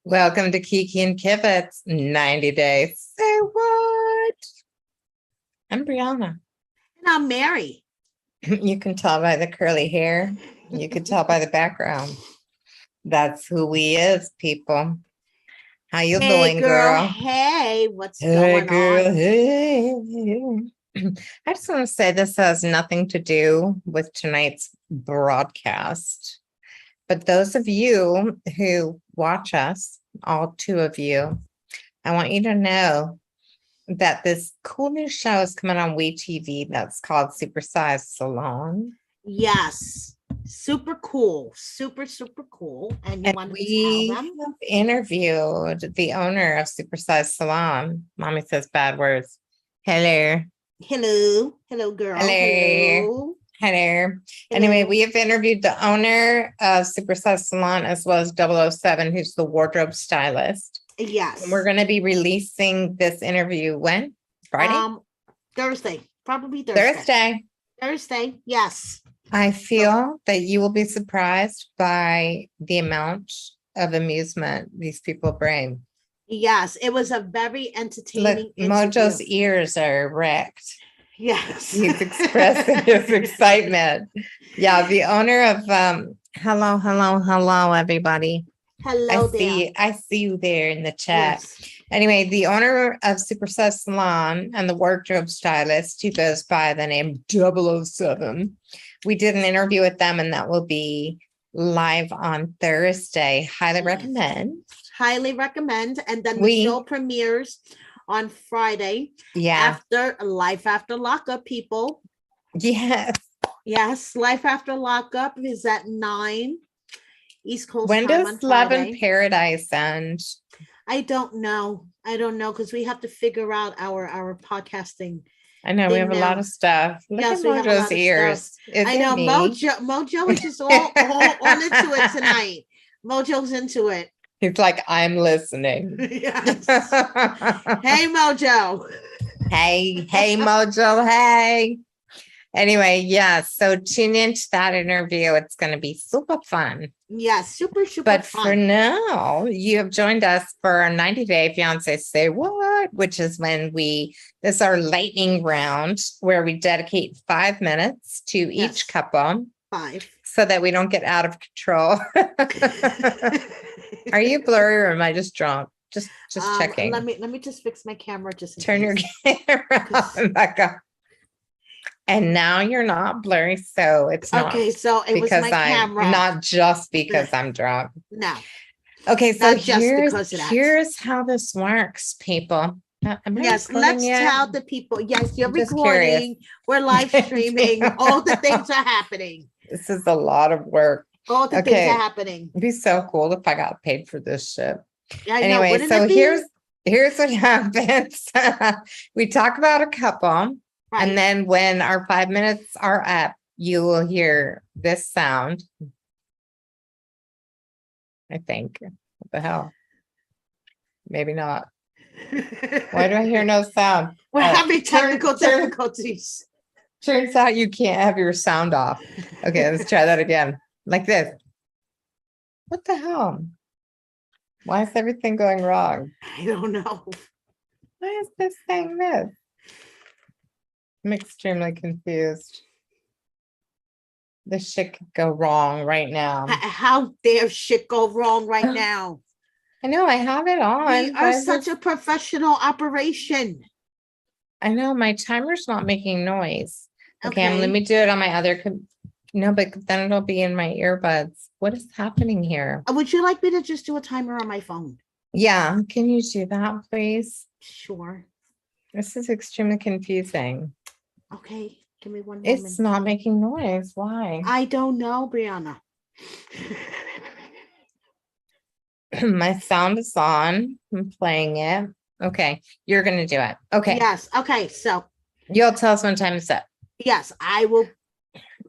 Welcome to Kiki and Kivit's 90 Days. Say what? I'm Brianna. And I'm Mary. You can tell by the curly hair. You can tell by the background. That's who we is, people. How you doing, girl? Hey, what's Hey, going girl. on? Hey. I just want to say this has nothing to do with tonight's broadcast. But those of you who watch us, all two of you, I want you to know that this cool new show is coming on WUT TV that's called Supersized Salon. Yes, super cool, super cool. And you want to We tell them? have interviewed the owner of Supersized Salon. Mommy says bad words. Hello. Hello, girl. Hello. Anyway, we have interviewed the owner of Supersized Salon as well as 007, who's the wardrobe stylist. Yes. And we're going to be releasing this interview when? Friday? Thursday. Probably Thursday. Yes. I feel that you will be surprised by the amount of amusement these people bring. Yes, it was a very entertaining Look, Mojo's ears are wrecked. Yes. He's expressing his excitement. Yeah, the owner of hello, everybody. Hello there. I see you there in the chat. Yes. Anyway, the owner of Supersized Salon and the wardrobe stylist who goes by the name 007. We did an interview with them, and that will be live on Thursday. Highly recommend. And then the show premieres on Friday. Yeah. Life After Lockup, people. Yes, Life After Lockup is at 9 East Coast when time does on Love Friday. in Paradise end? I don't know because we have to figure out our podcasting. I know we have a lot of stuff. Look at Mojo's ears. I know Mojo is just all into it tonight. Mojo's into it. He's like, I'm listening. Yes. Hey, Mojo. Hey, Mojo. Hey. Anyway, yeah. So tune into that interview. It's going to be super fun. Yeah, super but fun. For now, you have joined us for our 90-day Fiance Say What, which is when this is our lightning round where we dedicate 5 minutes to each couple. 5. So that we don't get out of control. Are you blurry or am I just drunk? Just checking. Let me just fix my camera. Just turn your camera on back up. And now you're not blurry, so it's not. Okay, so it was my camera. Not just because I'm drunk. No. Okay, so here's how this works, people. Yes, let's tell the people. Yes, you're recording. We're live streaming. All the things are happening. This is a lot of work. All the things are happening. It'd be so cool if I got paid for this shit. Yeah, anyway, so here's what happens. We talk about a couple. Right. And then when our 5 minutes are up, you will hear this sound. I think. What the hell? Maybe not. Why do I hear no sound? We're having technical difficulties. Turns out you can't have your sound off. Okay, let's try that again. Like this. What the hell? Why is everything going wrong? I don't know. Why is this saying this? I'm extremely confused. This shit could go wrong right now. How dare shit go wrong right now? I know, I have it on. We are such a professional operation. I know, my timer's not making noise. Okay, let me do it on my other. No, but then it'll be in my earbuds. What is happening here? Would you like me to just do a timer on my phone? Yeah, can you do that, please? Sure. This is extremely confusing. Okay, give me 1 moment. It's not making noise. Why? I don't know, Brianna. My sound is on. I'm playing it. Okay, you're going to do it. Okay. Yes. Okay, so. You'll tell us when time is up. Yes, I will.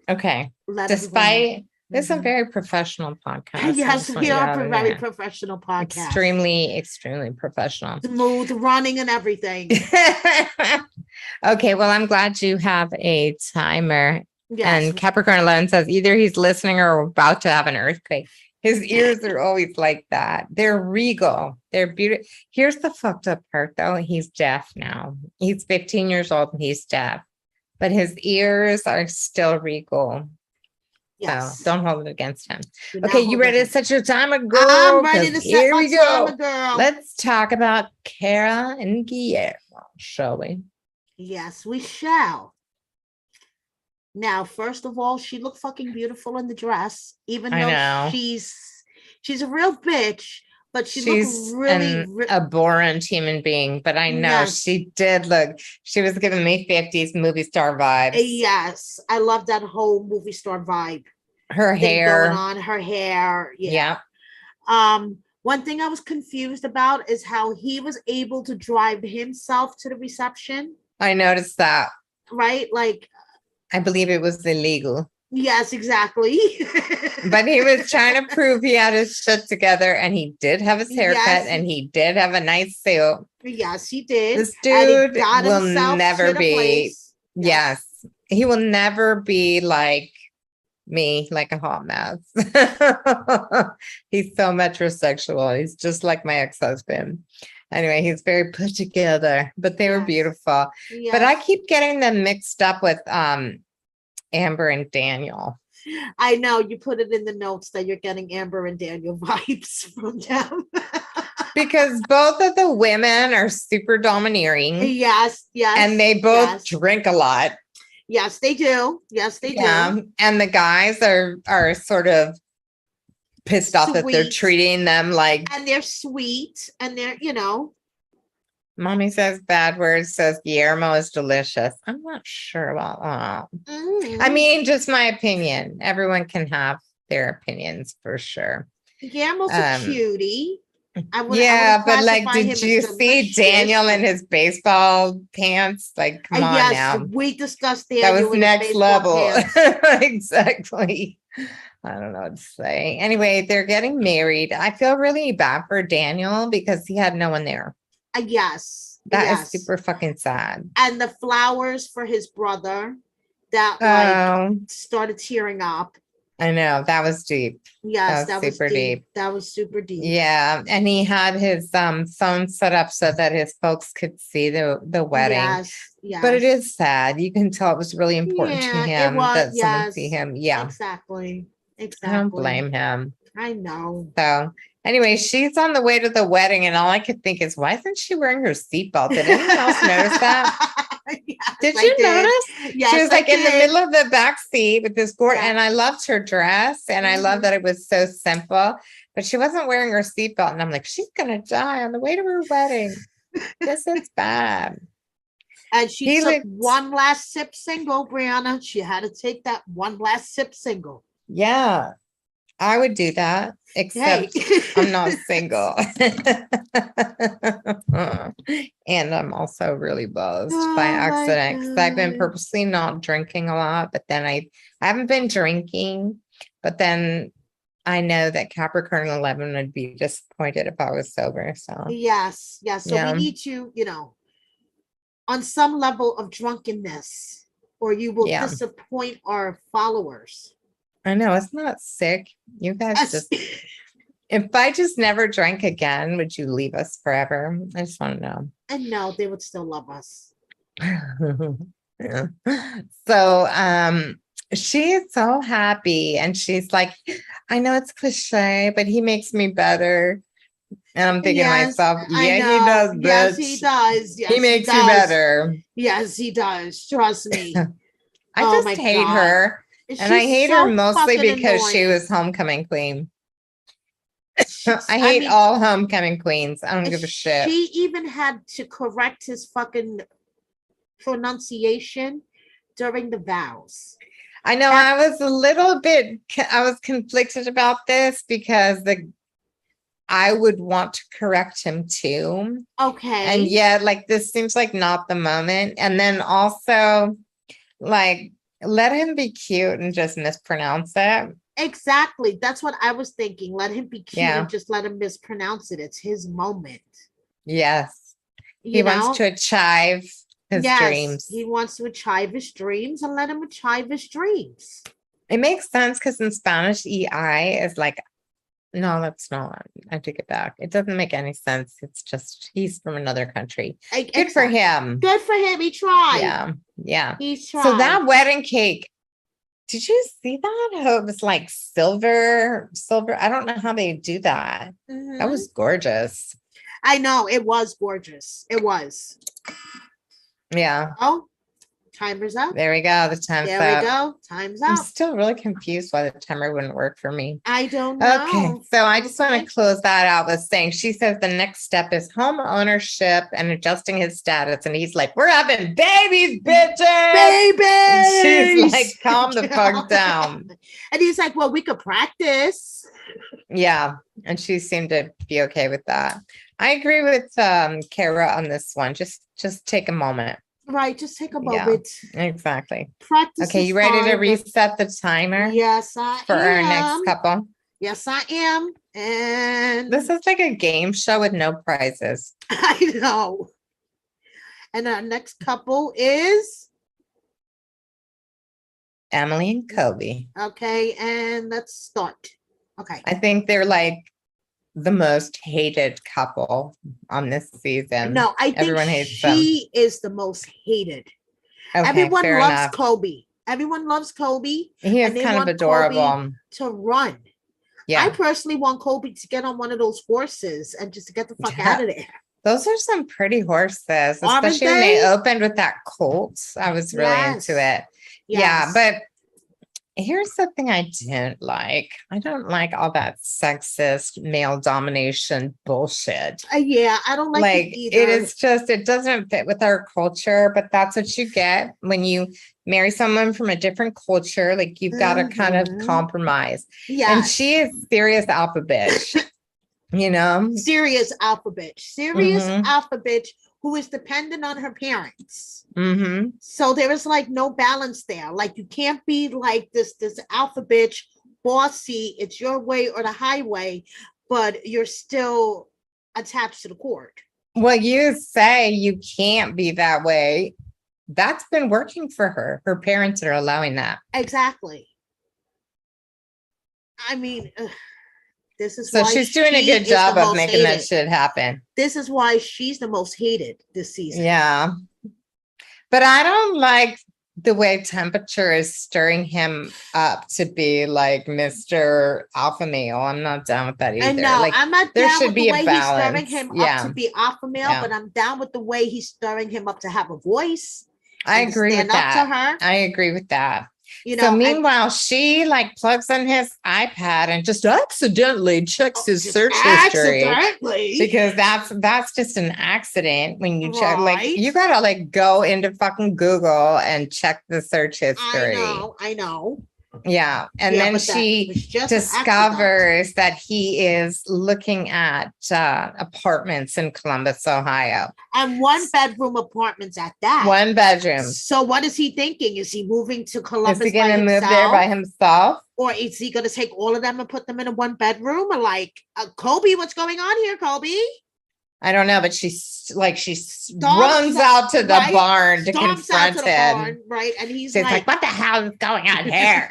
Okay. Despite this is a very professional podcast. Yes, we are a very professional podcast. Extremely professional. Smooth running and everything. Okay, well, I'm glad you have a timer. Yes. And Capricorn 11 says either he's listening or we're about to have an earthquake. His ears are always like that. They're regal. They're beautiful. Here's the fucked up part, though. He's deaf now. He's 15 years old and he's deaf, but his ears are still regal. Yes. So don't hold it against him. Do Okay, not you hold ready it to set your timer, girl? I'm ready to 'Cause set here my we go. timer, girl. Let's talk about Kara and Guillermo, shall we? Yes, we shall. Now, first of all, she looked fucking beautiful in the dress, even I though know. she's a real bitch, but she She's looked really an abhorrent human being, but I know Yes. she did look, she was giving me 50s movie star vibes. Yes, I love that whole movie star vibe. Her thing hair. going on, her hair. Yeah. One thing I was confused about is how he was able to drive himself to the reception. I noticed that. Right? Like, I believe it was illegal. Yes, exactly. But he was trying to prove he had his shit together, and he did have his haircut, and he did have a nice suit. Yes, he did. This dude will never be. Yes, he will never be like me, like a hot mess. He's so metrosexual. He's just like my ex-husband. Anyway, he's very put together, but they were beautiful. Yes. But I keep getting them mixed up with Amber and Daniel. I know you put it in the notes that you're getting Amber and Daniel vibes from them. Because both of the women are super domineering. Yes. And they both drink a lot. Yes, they do. Yes, they do. And the guys are sort of pissed off that they're treating them like. And they're sweet. And they're, Mommy says bad words, says Guillermo is delicious. I'm not sure about that. I mean, just my opinion. Everyone can have their opinions for sure. Guillermo's a cutie. But like, did you see Daniel in his baseball pants? Like, come on now. We discussed Daniel. That was next level. Exactly. I don't know what to say. Anyway, they're getting married. I feel really bad for Daniel because he had no one there. Yes. That is super fucking sad. And the flowers for his brother that started tearing up. I know, that was deep. Yes, that was super deep. That was super deep. Yeah, and he had his phone set up so that his folks could see the wedding. Yes. But it is sad. You can tell it was really important to him that someone see him. Yeah. Exactly. I don't blame him. I know. So anyway, she's on the way to the wedding, and all I could think is, why isn't she wearing her seatbelt? Did anyone else notice that? Did you notice? Yes, she was like in the middle of the back seat with this gourd, and I loved her dress, and I love that it was so simple, but she wasn't wearing her seatbelt, and I'm like, she's gonna die on the way to her wedding. This is bad. And she took one last sip single, Brianna. She had to take that one last sip single. Yeah, I would do that, except I'm not single. And I'm also really buzzed by accident because I've been purposely not drinking a lot, but then I haven't been drinking, but then I know that Capricorn 11 would be disappointed if I was sober. So yes. So we need to, on some level of drunkenness, or you will disappoint our followers. I know, it's not sick. You guys just, if I just never drank again, would you leave us forever? I just want to know. And no, they would still love us. Yeah. So she is so happy, and she's like, I know it's cliche, but he makes me better. And I'm thinking to myself, he does, bitch. Yes, he does. Yes, he makes you better. Yes, he does. Trust me. I just hate her. And I hate her mostly because she was homecoming queen. I hate all homecoming queens. I don't give a shit. She even had to correct his fucking pronunciation during the vows. I know. I was conflicted about this because I would want to correct him too. Okay. And yet, like, this seems like not the moment. And then also, like, let him be cute and just mispronounce it. Exactly. That's what I was thinking. Let him be cute and just let him mispronounce it. It's his moment. Yes. He wants to achieve his dreams. He wants to achieve his dreams, and let him achieve his dreams. It makes sense because in Spanish, EI is like No, that's not. I take it back. It doesn't make any sense. It's just he's from another country. Good for him. Good for him. He tried. Yeah. Yeah. He So tried. that wedding cake, did you see that? How it was like silver. I don't know how they do that. That was gorgeous. I know, it was gorgeous. It was. Yeah. Oh, timer's up. There we go. The time's There up. we go. Time's I'm up. still really confused why the timer wouldn't work for me. I don't know. Okay, so I just want Okay. to close that out with saying, she says the next step is home ownership and adjusting his status. And he's like, we're having babies, bitches. Babies. And she's like, calm the fuck down. And he's like, well, we could practice. Yeah, and she seemed to be okay with that. I agree with Kara on this one. Just take a moment. Right, just take a Yeah. moment. Exactly. Practice. Okay, is you ready to hard, but- reset the timer Yes, I for am. our next couple? Yes, I am. And This is like a game show with no prizes. I know. And our next couple is Emily and Kobe. okay, and let's start. Okay. I think they're like the most hated couple on this season. No, I think Everyone hates them. she is the most hated. Okay, Everyone fair loves enough. Kobe. Everyone loves Kobe He is and they kind of want adorable. to run. I Yeah, personally want Kobe to get on one of those horses and just to get the fuck Yeah. out of there. those are some pretty horses, Aren't especially when they they? opened with that colt. I was really into Yes. it. Yeah, Yes. but here's the thing I didn't like. I don't like all that sexist male domination bullshit. Yeah, I don't like Like it either. it is just, it doesn't fit with our culture, but that's what you get when you marry someone from a different culture. Like you've got to kind of Mhm. compromise. And Yes. she is serious alpha bitch, you know? Serious alpha bitch. Serious Mhm. alpha bitch who is dependent on her parents. Mm-hmm. So there is like no balance there. Like you can't be like this alpha bitch, bossy, it's your way or the highway, but you're still attached to the cord. Well, you say you can't be that way. That's been working for her. Her parents are allowing that. Exactly. I mean, this is So why she's doing a she good is job the of most making that hated. shit happen. This is why she's the most hated this season. Yeah. But I don't like the way Temperature is stirring him up to be like Mr. Alpha Male. I'm not down with that either. And no, like, I'm not there down should with be the a way he's stirring balance. him Yeah. up to be alpha male, Yeah. but I'm down with the way he's stirring him up to have a voice. I and to agree with stand up to that. her. I agree with that. You So know, meanwhile, she like plugs in his iPad and just accidentally checks his just search history. accidentally. Because that's just an accident when you check, like Right. you gotta like go into fucking Google and check the search history. I know. Yeah. And Yeah, then but that she was just an accident. discovers that he is looking at apartments in Columbus, Ohio. And one bedroom apartments at that. One bedroom. So what is he thinking? Is he moving to Is Columbus he gonna by move himself? there by himself? Or is he gonna take all of them and put them in a one bedroom? Or like, Kobe, what's going on here, Kobe? I don't know, but she runs out to the right? barn to Stomps out confront to the him. barn, right? And he's She's like, what the hell is going on here?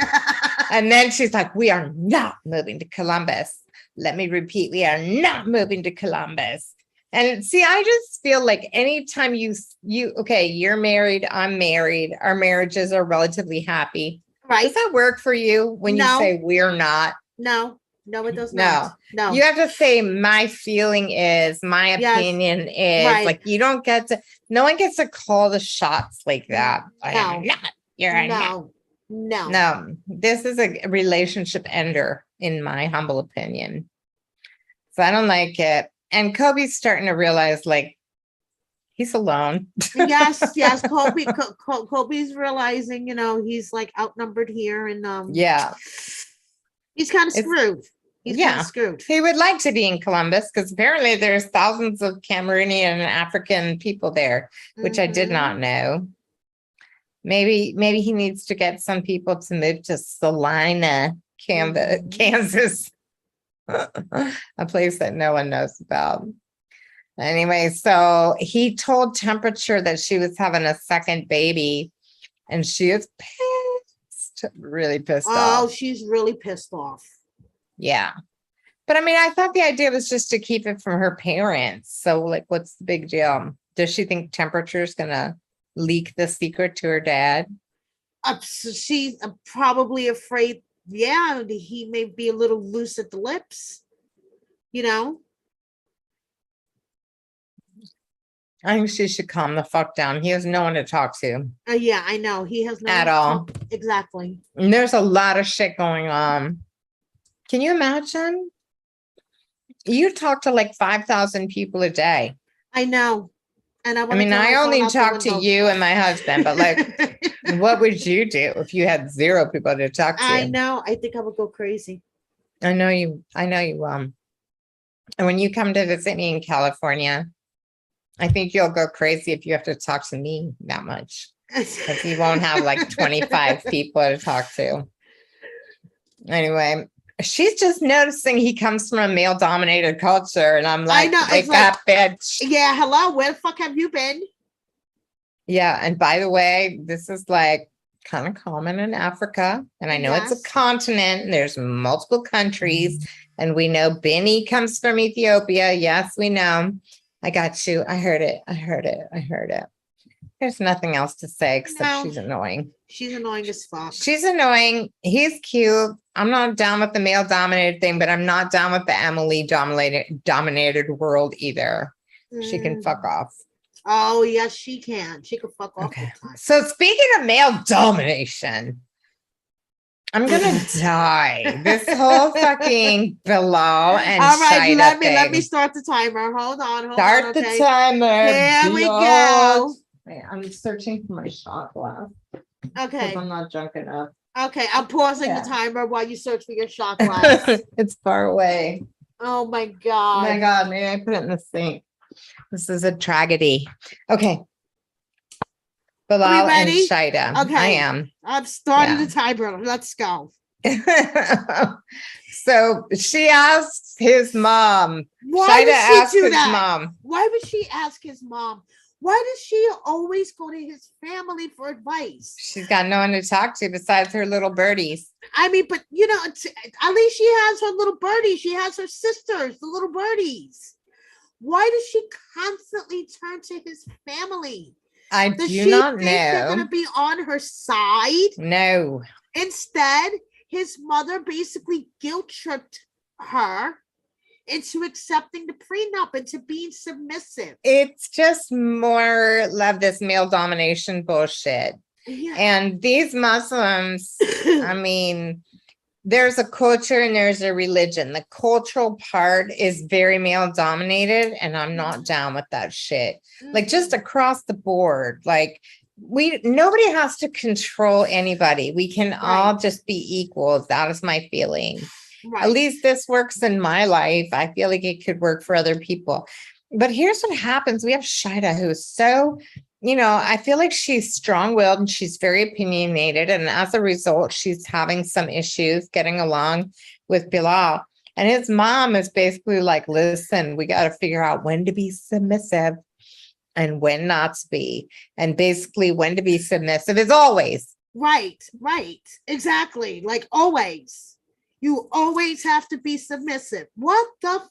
And then she's like, we are not moving to Columbus. Let me repeat, we are not moving to Columbus. And see, I just feel like anytime okay, you're married, I'm married, our marriages are relatively happy. right? Does that work for you when you No. say we're not? No, it does No. not. No. You have to say my feeling is, my Yes. opinion is. Right. Like you don't get to, no one gets to call the shots like that. I No. am not. You're not. No. No, this is a relationship ender, in my humble opinion. So I don't like it. And Kobe's starting to realize, like, he's alone. yes. Kobe's realizing, he's like outnumbered here, and Yeah. he's kind of screwed. He's kind Yeah. of screwed. He would like to be in Columbus because apparently there's thousands of Cameroonian and African people there, which I did not know. Maybe he needs to get some people to move to Salina, Kansas, a place that no one knows about. Anyway, so he told Temperature that she was having a second baby, and she is pissed, really pissed off. Oh, she's really pissed off. Yeah. But I mean, I thought the idea was just to keep it from her parents. So like, what's the big deal? Does she think temperature is gonna leak the secret to her dad? So she's probably afraid, yeah, that he may be a little loose at the lips, you know? I think she should calm the fuck down. He has no one to talk to Yeah, I know. He has no at all. Exactly. And there's a lot of shit going on. Can you imagine? You talk to like 5,000 people a day. I know. And I I want to mean, throw my I phone only out the talk to window. you and my husband, but like, what would you do if you had 0 people to talk to? I know. I think I would go crazy. I know you. And when you come to visit me in California, I think you'll go crazy if you have to talk to me that much. Because you won't have like 25 people to talk to. Anyway, she's just noticing he comes from a male dominated culture. And I'm like, I know, wake it's like, up, bitch. yeah, hello, where the fuck have you been? Yeah. And by the way, this is like kind of common in Africa. And I know it's a Yes. continent. And there's multiple countries. And we know Benny comes from Ethiopia. Yes, we know. I got you. I heard it. There's nothing else to say except No. she's annoying. She's annoying as fuck. She's annoying. He's cute. I'm not down with the male dominated thing, but I'm not down with the Emily dominated world either. She can fuck off. Oh, yes, she can. She can fuck off. Okay. So speaking of male domination, I'm gonna die. This whole fucking Bilal and all right, Shida let me thing. start the timer. Hold on. Start the Okay. timer. Here we Bilal. go. Wait, I'm searching for my shot glass Okay. because I'm not drunk enough. Okay, I'm pausing Yeah. the timer while you search for your shot glass. It's far away. Oh my Oh god. my God, maybe I put it in the sink. This is a tragedy. Okay. Bilal and ready? Shida. Okay. I am. I've started Yeah. the timer. Let's go. So she asks his mom. Why Shida does she asked do his that? mom. Why would she ask his mom? Why does she always go to his family for advice? She's got no one to talk to besides her little birdies. I mean, but you know, at least she has her little birdies. She has her sisters, the little birdies. Why does she constantly turn to his family? I Does do she not think they're know. going to be on her side? No. Instead, his mother basically guilt tripped her into accepting the prenup, into being submissive. It's just more love this male domination bullshit. Yeah. And these Muslims, I mean, there's a culture and there's a religion. The cultural part is very male dominated, and I'm not down with that shit. Like just across the board, like nobody has to control anybody. We can all just be equals. That is my feeling. Right. At least this works in my life. I feel like it could work for other people. But here's what happens. We have Shida, who is so, I feel like she's strong-willed and she's very opinionated. And as a result, she's having some issues getting along with Bilal. And his mom is basically like, listen, we got to figure out when to be submissive and when not to be. And basically when to be submissive is always. Right. Exactly. Like always. You always have to be submissive. What the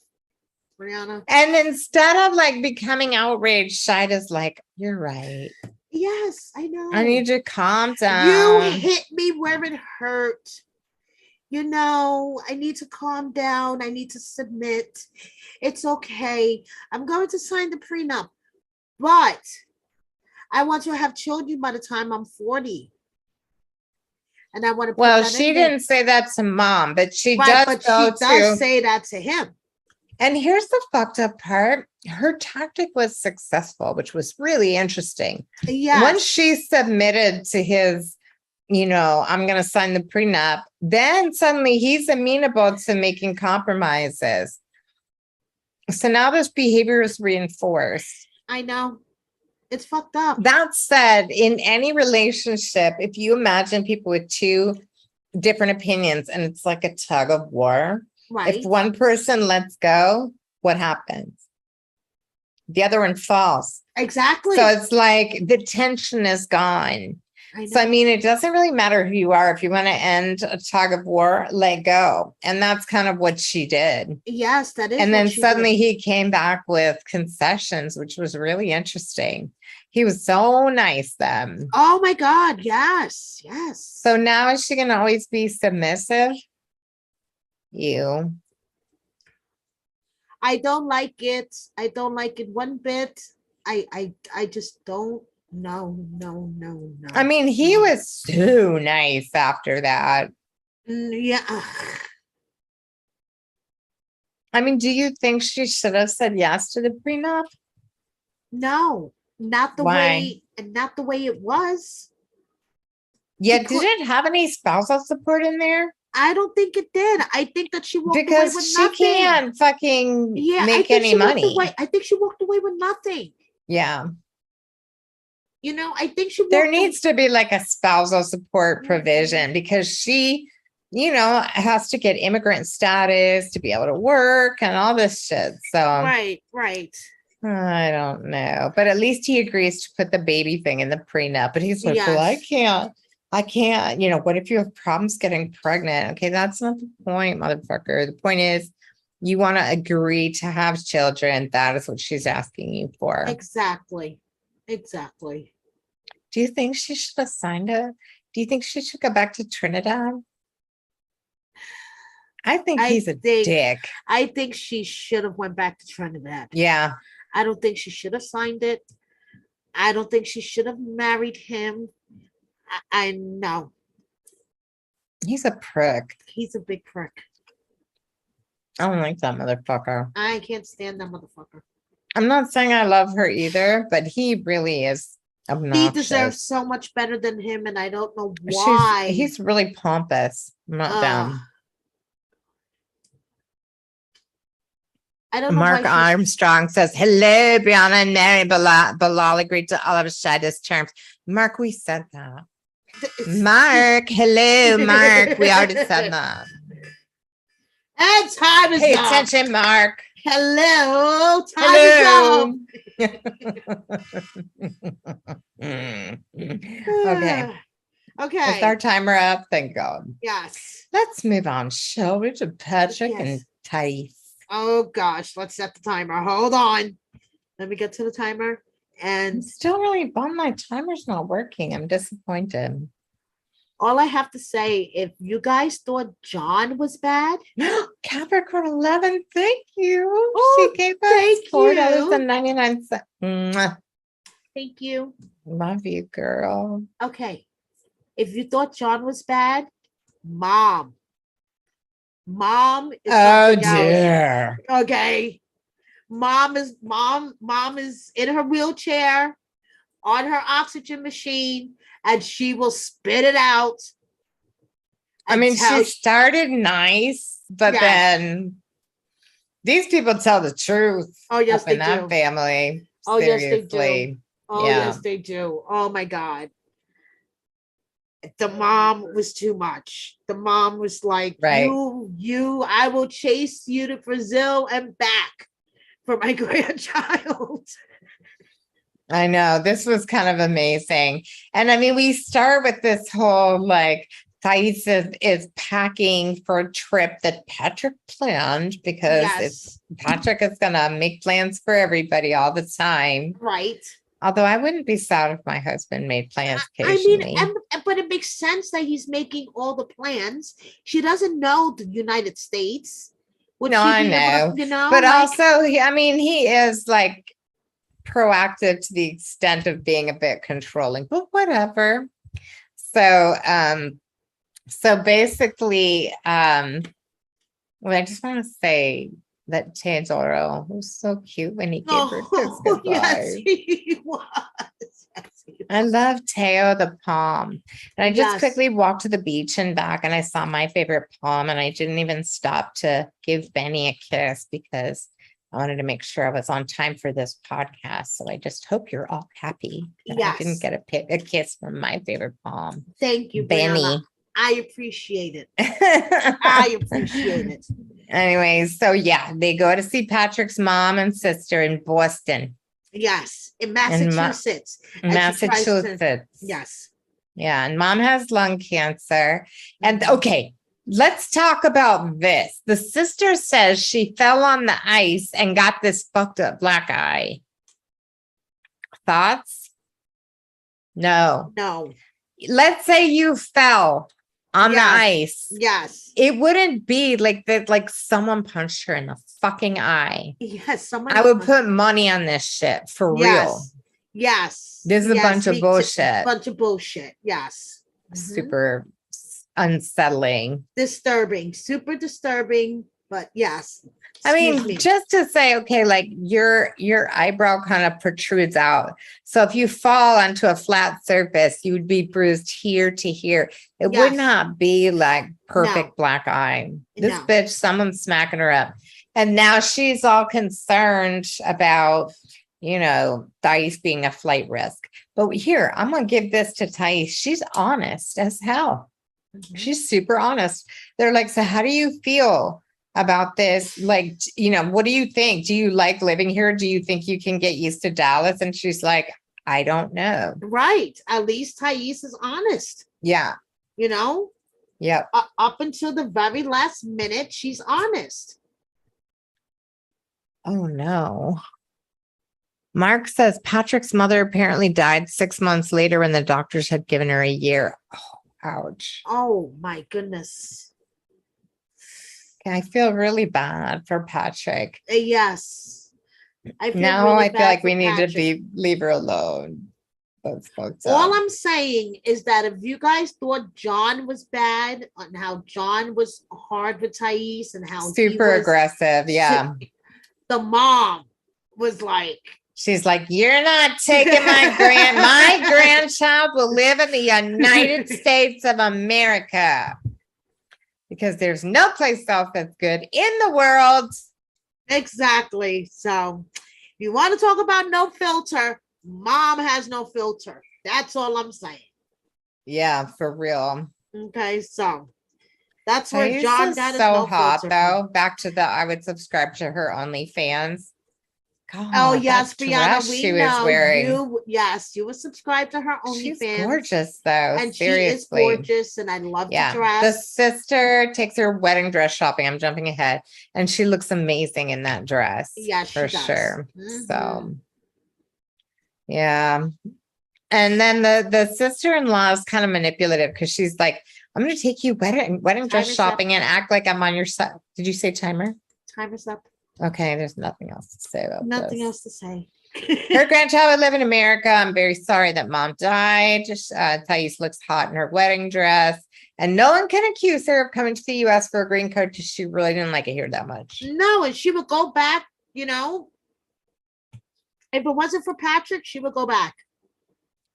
Brianna? And instead of like becoming outraged, Shida's like, you're right. Yes, I know. I need you to calm down. You hit me where it hurt. I need to calm down. I need to submit. It's okay. I'm going to sign the prenup. But I want to have children by the time I'm 40. And I want to. Well, she didn't say that to mom, but she does. But she does say that to him. And here's the fucked up part. Her tactic was successful, which was really interesting. Yeah. Once she submitted to his, I'm going to sign the prenup, then suddenly he's amenable to making compromises. So now this behavior is reinforced. I know. It's fucked up. That said, in any relationship, if you imagine people with two different opinions and it's like a tug of war, right. If one person lets go, what happens? The other one falls. Exactly. So it's like the tension is gone. So, I mean, it doesn't really matter who you are. If you want to end a tug of war, let go. And that's kind of what she did. Yes, that is. And what then she suddenly did. he came back with concessions, which was really interesting. He was so nice then. Oh my God. Yes. Yes. So now is she going to always be submissive? You. I don't like it. I don't like it one bit. I just don't. No, no, no, no. I mean, he no. was so nice after that. Yeah. I mean, do you think she should have said yes to the prenup? No, not the Why? way it was. Yeah, Because did it have any spousal support in there? I don't think it did. I think that she walked away Because with she nothing. can't fucking Yeah, I make think any she walked money. away. I think she walked away with nothing. Yeah. You know, I think she There walked needs to be like a spousal support Mhm. provision because she, has to get immigrant status to be able to work and all this shit. So Right, right. I don't know. But at least he agrees to put the baby thing in the prenup. But he's like, well, I Yes. can't. What if you have problems getting pregnant? Okay, that's not the point, motherfucker. The point is you want to agree to have children. That is what she's asking you for. Exactly. Exactly. Do you think she should have signed it? Do you think she should go back to Trinidad? I think he's a dick. I think she should have went back to Trinidad. Yeah. I don't think she should have signed it. I don't think she should have married him. I know. He's a prick. He's a big prick. I don't like that motherfucker. I can't stand that motherfucker. I'm not saying I love her either, but he really is obnoxious. He deserves so much better than him, and I don't know why. He's really pompous. I'm not down. I don't know Mark why Armstrong says, hello, Brianna and Mary Bilal agreed to all of Shida's terms. Mark, we said that. Mark, hello, Mark. We already said that. And time is Pay up. attention, Mark. Hello. Hello. Time Okay. Okay. Is our timer up? Thank God. Yes. Let's move on, shall we, to Patrick and Thais. Oh gosh, let's set the timer. Hold on. Let me get to the timer. I'm And still really bummed my timer's not working. I'm disappointed. all I have to say, if you guys thought John was bad, Capricorn 11, thank you. Oh, She gave us thank $4.99. thank you. Love you, girl. Okay. If you thought John was bad, Mom is something dear. else. Okay. Mom is in her wheelchair on her oxygen machine, and she will spit it out. I mean, she started nice, but then these people tell the truth. Oh, yes, up in that family. Oh, yes, they do. Seriously. Oh, yes, they do. Oh my God. The mom was too much. The mom was like, Right. I will chase you to Brazil and back for my grandchild. I know, this was kind of amazing. And I mean, we start with this whole like Thais is packing for a trip that Patrick planned because Patrick is gonna make plans for everybody all the time. Right. Although I wouldn't be sad if my husband made plans occasionally. I mean, but it makes sense that he's making all the plans. She doesn't know the United States. No, I know. But also, I mean, he is like proactive to the extent of being a bit controlling, but whatever. So basically, well, I just want to say that Teodoro was so cute when he gave her kiss goodbye. Yes, he was. I love Teo the palm. And I just quickly walked to the beach and back, and I saw my favorite palm, and I didn't even stop to give Benny a kiss because I wanted to make sure I was on time for this podcast. So I just hope you're all happy that I didn't get a kiss from my favorite palm. Thank you, Benny. Brianna. I appreciate it. I appreciate it. Anyways, so yeah, they go to see Patrick's mom and sister in Boston. Yes, in Massachusetts. Massachusetts. Yes. Yeah. And mom has lung cancer. And Mhm. okay, let's talk about this. The sister says she fell on the ice and got this fucked up black eye. Thoughts? No. No. Let's say you fell on the Yes. ice. Yes. It wouldn't be like that, like someone punched her in the fucking eye. Yes. Someone. I would put money on this shit for real. Yes. Yes. This is a Yes, bunch of me too. bullshit. Bunch of bullshit. Yes. Mhm. Super unsettling. Disturbing. Super disturbing. But yes. I Excuse mean, me. just to say, okay, like your eyebrow kind of protrudes out. So if you fall onto a flat surface, you would be bruised here to here. It would Yes. not be like perfect black eye. This No. bitch, someone's smacking her up. And now she's all concerned about, you know, Thais being a flight risk. But here, I'm going to give this to Thais. She's honest as hell. Mhm. She's super honest. They're like, so how do you feel about this? Like, you know, what do you think? Do you like living here? Do you think you can get used to Dallas? And she's like, I don't know. Right. At least Thais is honest. Yeah. You know, Yep. up until the very last minute, she's honest. Oh no. Mark says Patrick's mother apparently died 6 months later when the doctors had given her a year. Oh, ouch. Oh my goodness. I feel really bad for Patrick. Yes. I feel Now really I feel bad like for we need Patrick. to leave her alone. That's fucked up. All I'm saying is that if you guys thought John was bad and how John was hard with Thais and how he super was aggressive. Yeah. the mom was like, she's like, you're not taking my grandchild will live in the United States of America. Because there's no place else that's good in the world. exactly. So you want to talk about no filter, mom has no filter. That's all I'm saying. Yeah, for real. Okay, so that's where Thais John is got his so no hot filter though. from. Back to I would subscribe to her OnlyFans. God, Oh yes, that Brianna, dress we she was know wearing. you would subscribe to her She's OnlyFans. gorgeous though. And seriously. she is gorgeous, and I love the The dress. sister takes her wedding dress shopping. I'm jumping ahead, and she looks amazing in that dress. Yeah, she for does. sure. Mhm. So, yeah. And then the sister-in-law is kind of manipulative because she's like, "I'm going to take you wedding dress Timer's up. shopping and act like I'm on your side." Did you say timer? Timer's up. Okay, there's nothing else to say about Nothing this. else to say. Her grandchild would live in America. I'm very sorry that mom died. Thais looks hot in her wedding dress. And no one can accuse her of coming to the US for a green card because she really didn't like it here that much. No, and she would go back, you know. If it wasn't for Patrick, she would go back.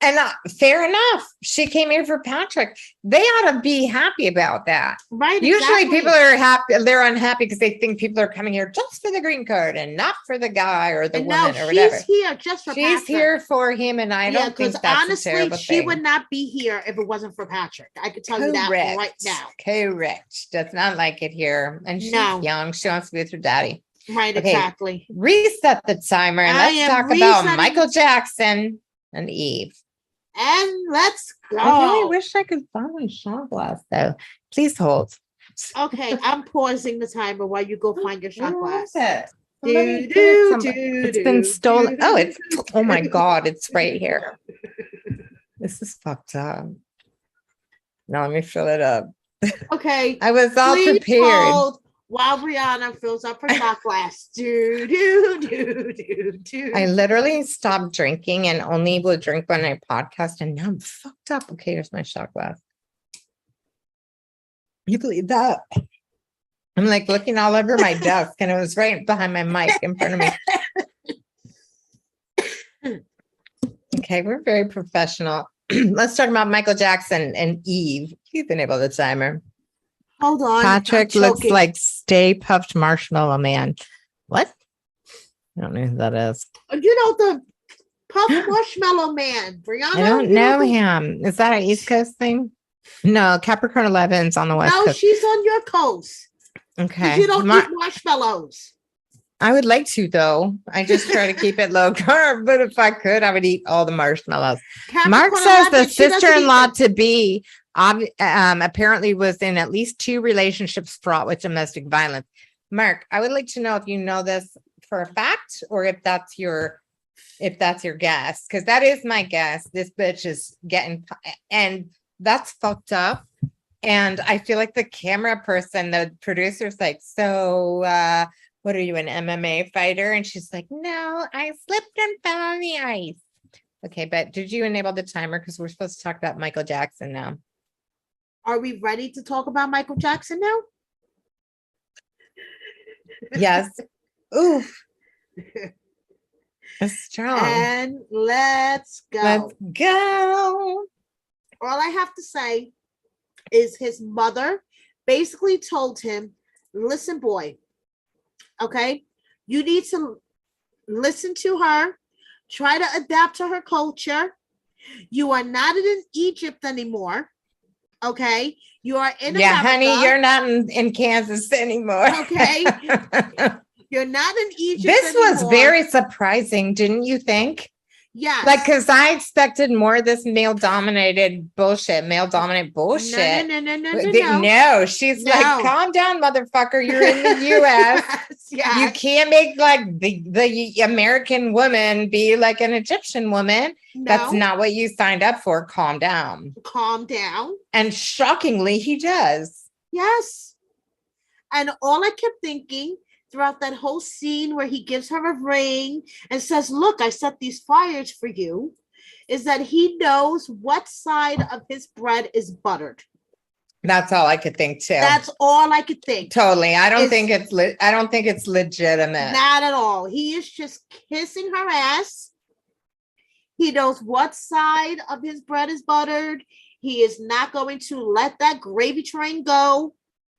And fair enough. She came here for Patrick. They ought to be happy about that. Right. Usually exactly. people are happy. They're unhappy because they think people are coming here just for the green card and not for the guy or the And woman no, or whatever. she's here just for She's Patrick. here for him. And I don't think that's honestly, a terrible she thing. would not be here if it wasn't for Patrick. I could tell you that right now. Correct. Does not like it here. And she's No. young. She wants to be with her daddy. Right, Okay, exactly. Reset the timer and I let's am talk about resetting Michael Jackson and Eve. And let's go. I really wish I could find my shot glass though. Please hold. Okay, I'm pausing the timer while you go find your shot Where is glass. it? Somebody put it it's been stolen. do, Oh, it's do, oh my do. god, it's right here. This is fucked up. Now let me fill it up. Okay. I was all please prepared. hold while Brianna fills up her shot glass. Do, do, do, do, do. I literally stopped drinking and only will drink when I podcast, and now I'm fucked up. Okay, here's my shot glass. You believe that? I'm like looking all over my desk, and it was right behind my mic in front of me. Okay, we're very professional. Let's talk about Michael Jackson and Eve. He's been able to timer. Hold on. Patrick looks like Stay Puffed Marshmallow Man. What? I don't know who that is. You know the Puff Marshmallow Man. Brianna. I don't know him. Is that an East Coast thing? No, Capricorn 11's on the West No, Coast. she's on your coast. Okay. You don't eat marshmallows. I would like to, though. I just try to keep it low carb, but if I could, I would eat all the marshmallows. Mark Capricorn says the 11, she doesn't eat sister-in-law them. to be apparently was in at least 2 relationships fraught with domestic violence. Mark, I would like to know if you know this for a fact or if that's your guess, because that is my guess. This bitch is getting, and that's fucked up. And I feel like the camera person, the producer's like, so what are you, an MMA fighter? And she's like, no, I slipped and fell on the ice. Okay, but did you enable the timer? Because we're supposed to talk about Michael Jackson now. Are we ready to talk about Michael Jackson now? Yes. Oof. It's strong. And let's go. Let's go. All I have to say is his mother basically told him, listen, boy, okay, you need to listen to her, try to adapt to her culture. You are not in Egypt anymore. Okay, you are in America. Honey, you're not in Kansas anymore. Okay. You're not in Egypt This anymore. was very surprising, didn't you think? Yes. Like, because I expected more of this male dominant bullshit. No, she's like, calm down, motherfucker. You're in the US. Yes. You can't make like the American woman be like an Egyptian woman. No. That's not what you signed up for. Calm down. Calm down. And shockingly, he does. Yes. And all I kept thinking throughout that whole scene where he gives her a ring and says, look, I set these fires for you, is that he knows what side of his bread is buttered. That's all I could think too. That's all I could think. Totally. I don't think it's legitimate. Not at all. He is just kissing her ass. He knows what side of his bread is buttered. He is not going to let that gravy train go.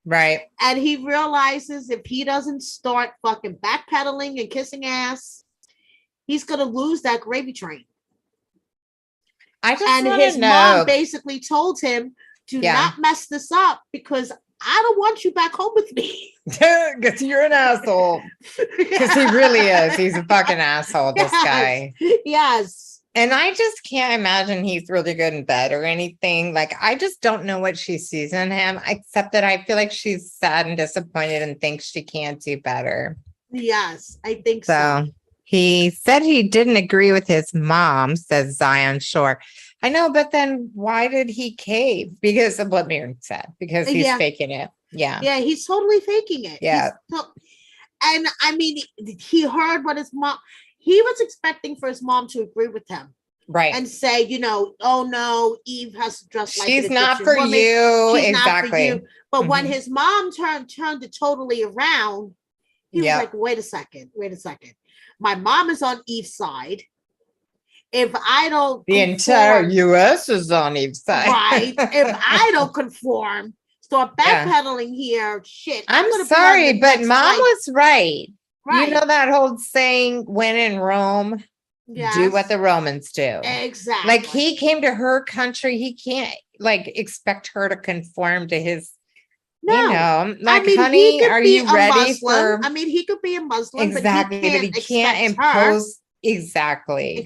Right. And he realizes if he doesn't start fucking backpedaling and kissing ass, he's going to lose that gravy train. And his mom basically told him, do not mess this up because I don't want you back home with me. Because you're an asshole. Because he really is. He's a fucking asshole, this guy. Yes. And I just can't imagine he's really good in bed or anything. Like, I just don't know what she sees in him, except that I feel like she's sad and disappointed and thinks she can't do better. Yes, I think so. He said he didn't agree with his mom, says Zion Shore. I know, but then why did he cave? Because of what Miriam said, because he's faking it. Yeah. Yeah, he's totally faking it. Yeah. And I mean, he heard what his mom, he was expecting for his mom to agree with him. Right. And say, you know, oh no, Eve has to dress like she's not for woman. You. She's exactly. Not for you. But when his mom turned it totally around, he was like, wait a second. My mom is on Eve's side. If I don't the entire US is on Eve's side. Right. If I don't conform, start backpedaling here, shit. I'm sorry, but mom was right. You know that whole saying, when in Rome, do what the Romans do. Exactly. Like, he came to her country. He can't like expect her to conform to his. No, you know, like, I mean, honey, are you ready for? I mean, he could be a Muslim, exactly, but he can't impose. Exactly.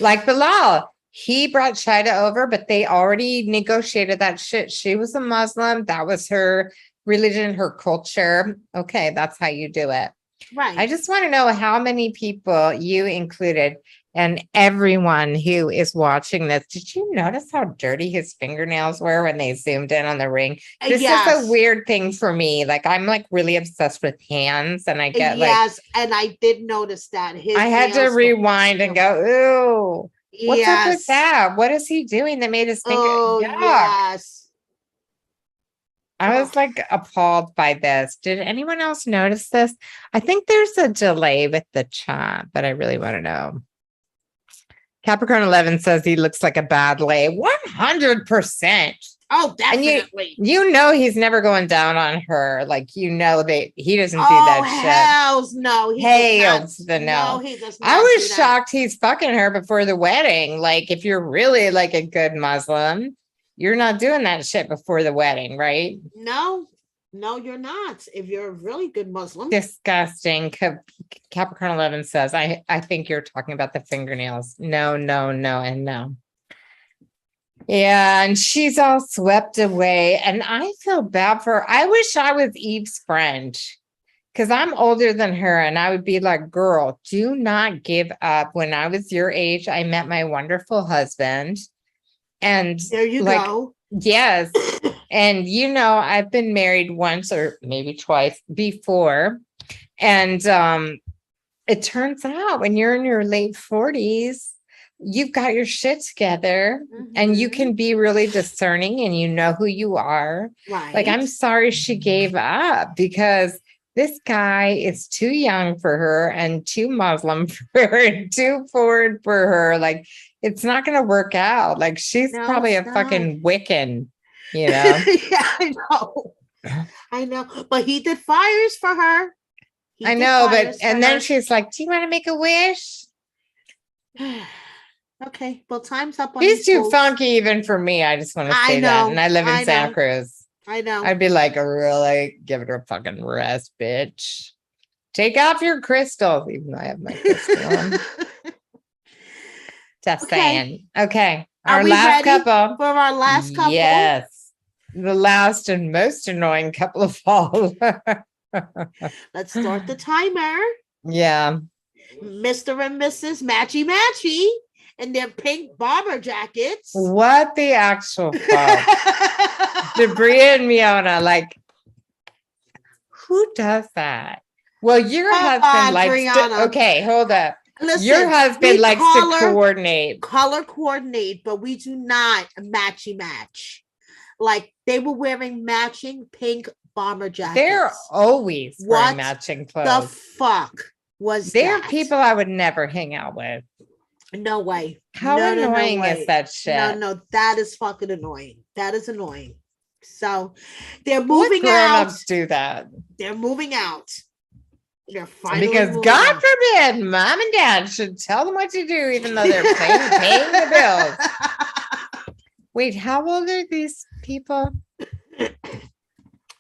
Like Bilal, he brought Shida over, but they already negotiated that shit. She was a Muslim. That was her religion, her culture. Okay, that's how you do it. Right. I just want to know how many people, you included, and everyone who is watching this, did you notice how dirty his fingernails were when they zoomed in on the ring? This is a weird thing for me. Like, I'm like really obsessed with hands, and I get and I did notice that. I had to rewind and go, ooh, what's up with that? What is he doing that made his finger? Oh, yes. I was like appalled by this. Did anyone else notice this? I think there's a delay with the chat, but I really want to know. Capricorn 11 says he looks like a bad lay. 100%. Oh, definitely. And you know he's never going down on her. Like, you know that he doesn't do that shit. Hells no. Hells the no. He does not. I was shocked he's fucking her before the wedding. Like, if you're really like a good Muslim, you're not doing that shit before the wedding, right? No. No, you're not. If you're a really good Muslim. Disgusting. Capricorn 11 says, I think you're talking about the fingernails. No, no, no, and no. Yeah, and she's all swept away. And I feel bad for her. I wish I was Eve's friend because I'm older than her. And I would be like, girl, do not give up. When I was your age, I met my wonderful husband. And There you like, go. yes. And I've been married once or maybe twice before. And it turns out when you're in your late 40s, you've got your shit together and you can be really discerning and you know who you are. Right. Like, I'm sorry she gave up because this guy is too young for her and too Muslim for her and too forward for her. Like, it's not going to work out. Like, she's probably a fucking Wiccan, Yeah, I know. I know. But he did fires for her. I know, but and then she's like, do you want to make a wish? Okay, well, time's up on He's too folks. funky even for me. I just want to say that. And I live in Santa Cruz. I know. I'd be like, really? Give it a fucking rest, bitch. Take off your crystals, even though I have my crystal on. Just saying. Okay. Are Our we last ready couple. for our last couple? Yes. The last and most annoying couple of all. Let's start the timer. Yeah. Mr. and Mrs. Matchy Matchy in their pink bomber jackets. What the actual fuck? Debris and Miona, like, who does that? Well, your husband likes to, okay, hold up. Listen, your husband likes to coordinate. Color coordinate, but we do not matchy match. Like, they were wearing matching pink bomber jackets. They're always wearing matching clothes. The fuck was They're that? people I would never hang out with. No way. How annoying is that shit? No, that is fucking annoying. That is annoying. So they're moving out. Grown-ups do that. They're moving out. They're finally because God forbid mom and dad should tell them what to do, even though they're paying the bills. Wait, how old are these people?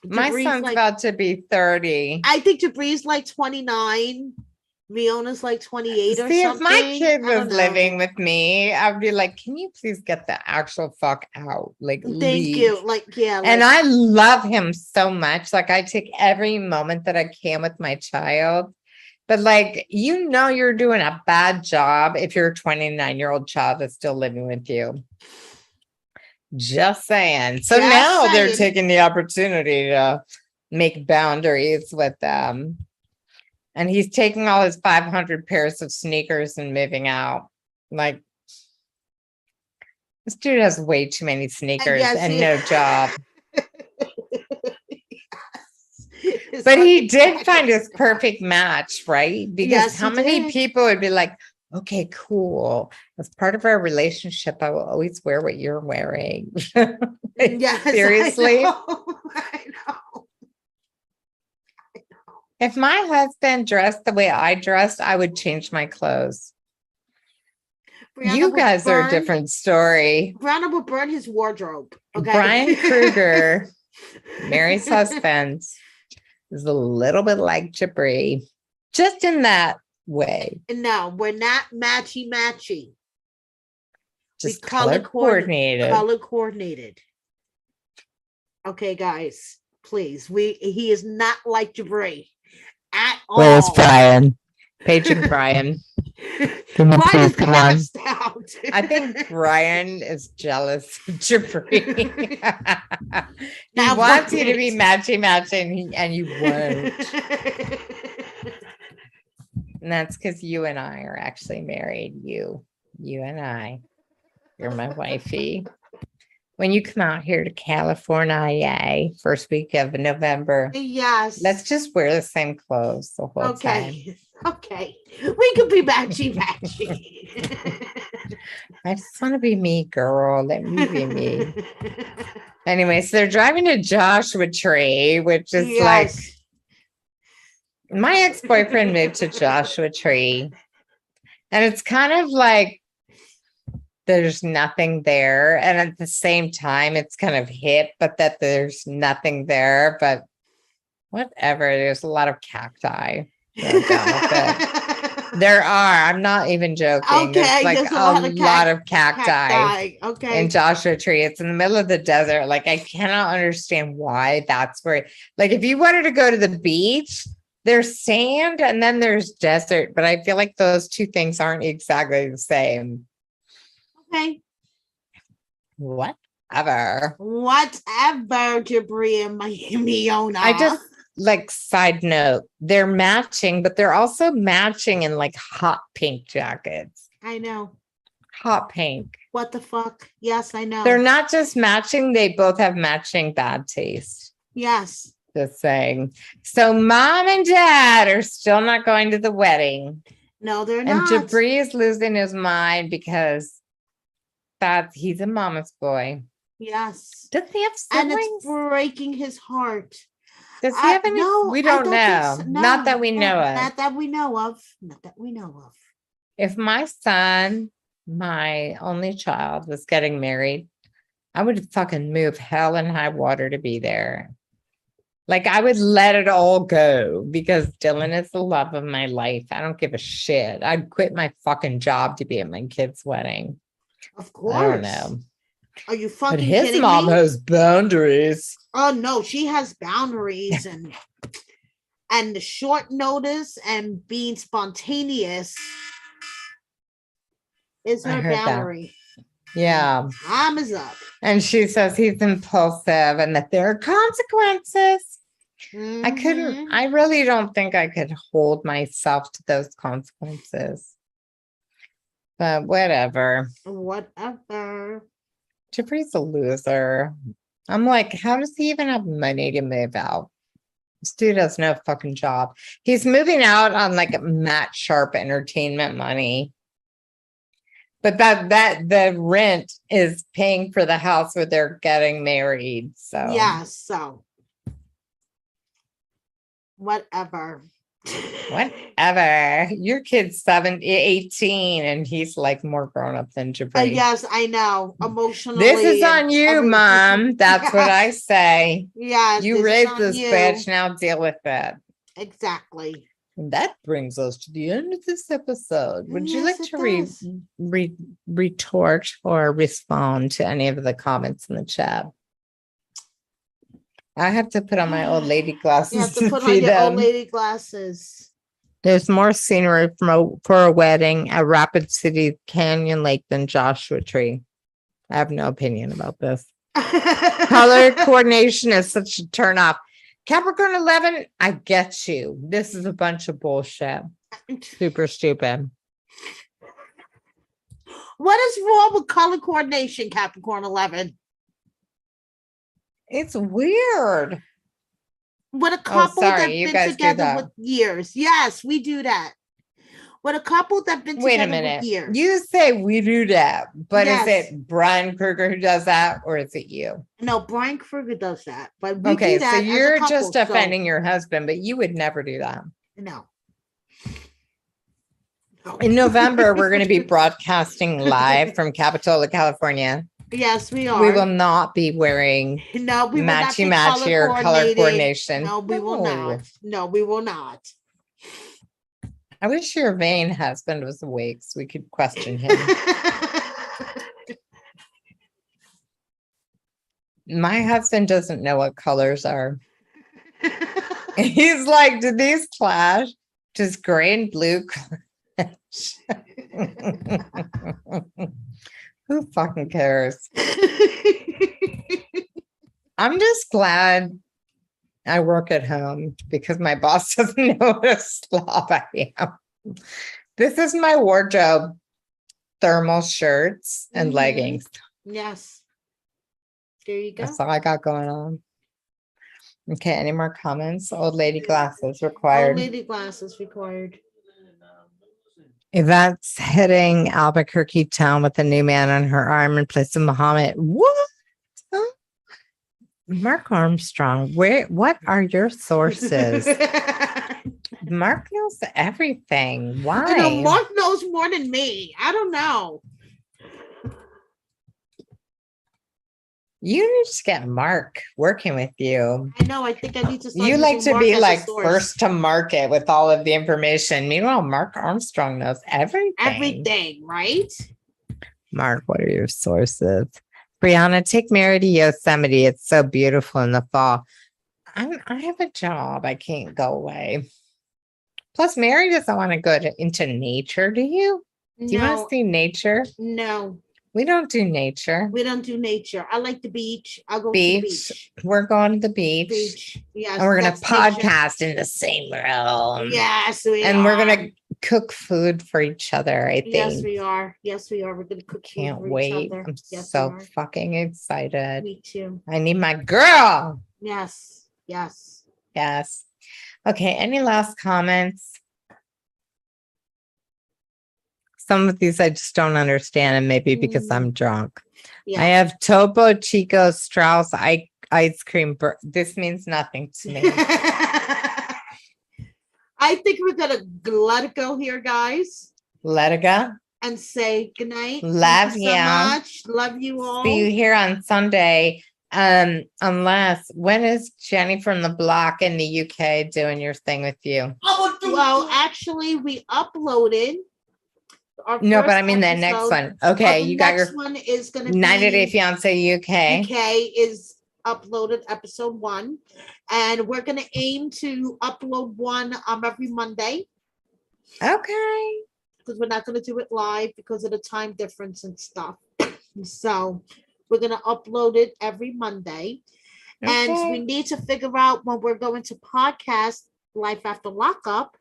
My son's like, about to be 30. I think Jabri's like 29. Miona's like 28 or something. See, if my kid was living with me, I'd be like, can you please get the actual fuck out? Like, thank you. Like, yeah. And I love him so much. Like, I take every moment that I can with my child. But like, you're doing a bad job if your 29-year-old child is still living with you. Just saying. So now they're taking the opportunity to make boundaries with them. And he's taking all his 500 pairs of sneakers and moving out. Like, this dude has way too many sneakers and no job. Yes. But he did find his perfect match, right? Because how many people would be like, okay, cool. As part of our relationship, I will always wear what you're wearing. Yes, seriously? I know. If my husband dressed the way I dressed, I would change my clothes. Brianna, you guys are a different story. Brianna will burn his wardrobe. Okay. Brian Kruger, Mary's husband, is a little bit like Jabri, just in that way. No, we're not matchy. Just color coordinated. Color coordinated. Okay, guys, please. He is not like Jabri. At all. Where's Brian? Paging Brian. Come on. I think Brian is jealous of Jabri. He wants you to be matching, and you won't. And that's because you and I are actually married. You and I. You're my wifey. When you come out here to California, first week of November, yes, let's just wear the same clothes the whole time. Okay, we could be matchy. I just want to be me, girl. Let me be me. Anyway, so they're driving to Joshua Tree, which is like my ex-boyfriend moved to Joshua Tree, and it's kind of like there's nothing there. And at the same time, it's kind of hip, but that there's nothing there. But Whatever. There's a lot of cacti. Go down with it. There are. I'm not even joking. There's Okay, like there's a a lot of cacti Okay. in Joshua Tree. It's in the middle of the desert. Like, I cannot understand why that's where, like, if you wanted to go to the beach, there's sand and then there's desert. But I feel like those two things aren't exactly the same. Okay. Whatever. Whatever, Jabri and Miona. I just like side note, they're matching, but they're also matching in like hot pink jackets. I know. Hot pink. What the fuck? Yes, I know. They're not just matching, they both have matching bad taste. Yes. Just saying. So mom and dad are still not going to the wedding. No, they're And not. Jabri is losing his mind because he's a mama's boy. Yes. Does he have siblings? And it's breaking his heart. Does he have any? No, we don't know. So. No, not that we know of. Not that we know of. Not that we know of. If my son, my only child, was getting married, I would fucking move hell and high water to be there. Like, I would let it all go because Dylan is the love of my life. I don't give a shit. I'd quit my fucking job to be at my kid's wedding. Of course. I don't know. Are you fucking But his kidding mom me? has boundaries. Oh no, she has boundaries and the short notice and being spontaneous is her boundary. That. Yeah. Time is up. And she says he's impulsive and that there are consequences. Mm-hmm. I really don't think I could hold myself to those consequences. But whatever. Whatever. Jeffrey's a loser. I'm like, how does he even have money to move out? This dude has no fucking job. He's moving out on like Matt Sharp entertainment money. But that the rent is paying for the house where they're getting married. So yeah, so whatever. Whatever. Your kid's 18 and he's like more grown up than Jabri. Yes, I know. Emotionally. This is on you, Mom. That's yes. What I say. Yeah. You raised this bitch. Now deal with it. Exactly. And that brings us to the end of this episode. Would you like to retort or respond to any of the comments in the chat? I have to put on my old lady glasses. You have to put on your old lady glasses. There's more scenery for a wedding at Rapid City Canyon Lake than Joshua Tree. I have no opinion about this. Color coordination is such a turn off. Capricorn 11, I get you. This is a bunch of bullshit. Super stupid. What is wrong with color coordination, Capricorn 11? It's weird. With a couple that's been together with years. Yes, we do that. With a couple that's been together with years. You say we do that, but yes. Is it Brian Kruger who does that, or is it you? No, Brian Kruger does that. But we okay, do that so you're as a couple, just offending your husband, but you would never do that. No. In November, we're going to be broadcasting live from Capitola, California. Yes, we are. We will not be wearing matchy or color coordination. No, we will not. No, we will not. I wish your vain husband was awake so we could question him. My husband doesn't know what colors are. He's like, did these clash? Just gray and blue clash. Who fucking cares? I'm just glad I work at home because my boss doesn't know what a slob I am. This is my wardrobe: thermal shirts and leggings. Yes. There you go. That's all I got going on. Okay, any more comments? Old lady glasses required. Old lady glasses required. Yvette's hitting Albuquerque town with a new man on her arm in place of Muhammad. What? Huh? Mark Armstrong, what are your sources? Mark knows everything. Why? I know Mark knows more than me. I don't know. You need to get Mark working with you. I know. I think I need to start You like using to Mark be as a like source. first to market with all of the information. Meanwhile, Mark Armstrong knows everything. Everything, right? Mark, what are your sources? Brianna, take Mary to Yosemite. It's so beautiful in the fall. I have a job. I can't go away. Plus, Mary doesn't want to go into nature. Do you? Do you want to No, see nature? no, We don't do nature. we don't do nature. I like the beach. I'll go to the Beach. beach. We're going to the beach. Beach. Yes. And we're going to that's nature. podcast in the same room. Yes, we And are. we're going to cook food for each other, I think. Yes, we are. Yes, we are. We're going to cook food Can't for wait. each other. I'm Yes, so we are. fucking excited. Me too. I need my girl. Yes. Yes. Yes. Okay. Any last comments? Some of these I just don't understand, and maybe because I'm drunk. Yeah. I have Topo Chico Strauss ice cream. This means nothing to me. I think we're gonna let it go here, guys, Let it go. and say goodnight. Love Thank you so you. much. Love you all. See you here on Sunday. Unless when is Jenny from the block in the UK doing your thing with you? Well, actually, we uploaded our No, but first I mean the next episode. one. Okay, The you got your next one is gonna be 90 Day Fiance UK. UK is uploaded episode 1, and we're gonna aim to upload one every Monday Okay. because we're not gonna do it live because of the time difference and stuff. So we're gonna upload it every Monday, and we Okay. need to figure out when we're going to podcast Life After Lockup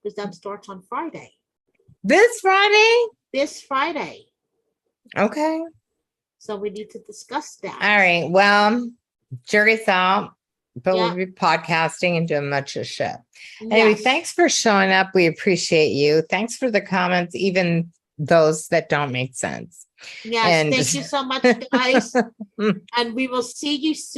because that starts on Friday. This Friday? This Friday. Okay. So we need to discuss that. All right. Well, jury's out, but Yeah. we'll be podcasting and doing much of shit. Anyway, Yes. thanks for showing up. We appreciate you. Thanks for the comments, even those that don't make sense. Yes. And Thank you so much, guys. And we will see you soon.